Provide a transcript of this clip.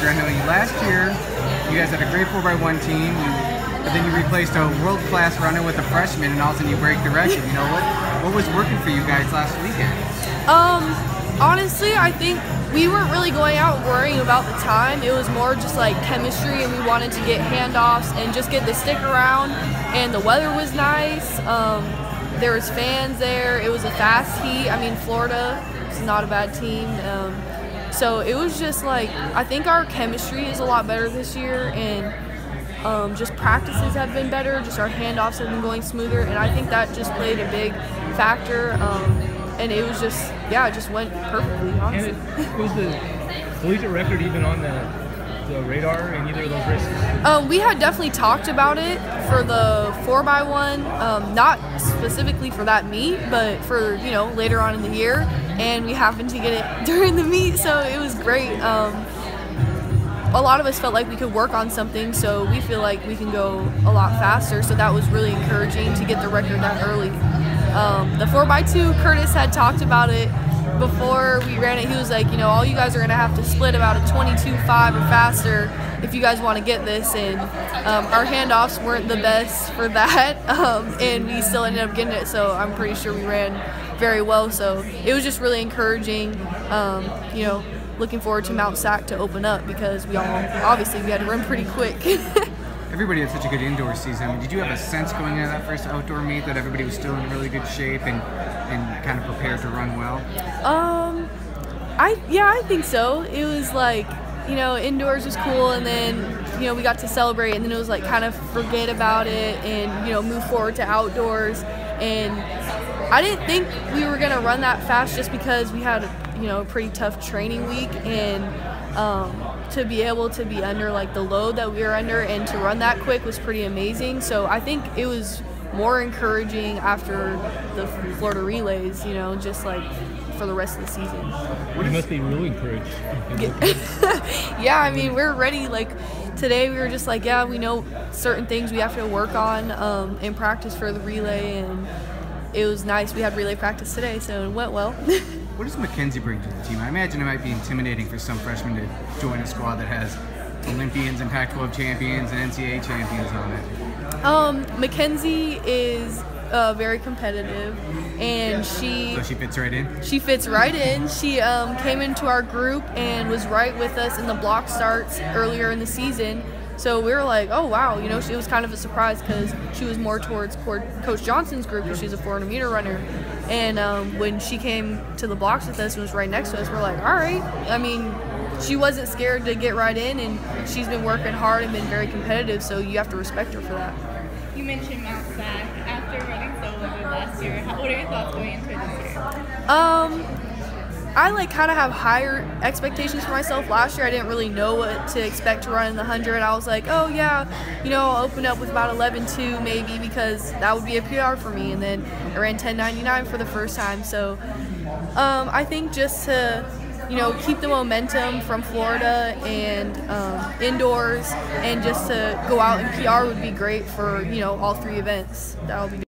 I know last year you guys had a great 4x1 team, but then you replaced a world-class runner with a freshman, and all of a sudden you break the record. You know, what was working for you guys last weekend? Honestly, I think we weren't really going out and worrying about the time. It was more just like chemistry, and we wanted to get handoffs and just get the stick around, and the weather was nice. There was fans there. It was a fast heat. I mean, Florida is not a bad team. So it was just like, I think our chemistry is a lot better this year, and just practices have been better. Just our handoffs have been going smoother, and I think that just played a big factor. And it was just, yeah, it just went perfectly, honestly. And was the collegiate record even on the radar in either of those races? We had definitely talked about it for the 4x1, not specifically for that meet, but for, you know, later on in the year. And we happened to get it during the meet, so it was great. A lot of us felt like we could work on something, so we feel like we can go a lot faster. So that was really encouraging to get the record that early. The 4x2, Curtis had talked about it before we ran it. He was like, you know, all you guys are going to have to split about a 22.5 or faster if you guys want to get this. And our handoffs weren't the best for that, and we still ended up getting it. So I'm pretty sure we ran very well. So it was just really encouraging, you know, looking forward to Mount Sac to open up, because we obviously we had to run pretty quick. Everybody had such a good indoor season. I mean, did you have a sense going into that first outdoor meet that everybody was still in really good shape and kind of prepared to run well? I think so. It was like, you know, indoors was cool, and then, you know, we got to celebrate, and then it was like kind of forget about it and, you know, move forward to outdoors. And I didn't think we were gonna run that fast, just because we had, you know, a pretty tough training week, and to be able to be under like the load that we were under and to run that quick was pretty amazing. So I think it was more encouraging after the Florida relays, you know, just like for the rest of the season. You must be really encouraged. Yeah, I mean, we're ready. Like today we were just like, yeah, we know certain things we have to work on in practice for the relay, and it was nice. We had relay practice today, so it went well. What does Mckenzie bring to the team? I imagine it might be intimidating for some freshmen to join a squad that has Olympians and Pac-12 champions and NCAA champions on it. Mckenzie is very competitive, and so she fits right in? She fits right in. She came into our group and was right with us in the block starts earlier in the season. So we were like, oh, wow, you know, it was kind of a surprise, because she was more towards Coach Johnson's group, because she's a 400-meter runner. And when she came to the blocks with us and was right next to us, we're like, all right. I mean, she wasn't scared to get right in, and she's been working hard and been very competitive, so you have to respect her for that. You mentioned Mount Sac. After running so well last year, what are your thoughts going into it this year? I like kind of have higher expectations for myself. Last year I didn't really know what to expect to run in the 100. I was like, oh yeah, you know, I'll open up with about 11.2 maybe, because that would be a PR for me. And then I ran 10.99 for the first time. So I think just to, you know, keep the momentum from Florida and indoors, and just to go out and PR would be great for, you know, all three events. That would be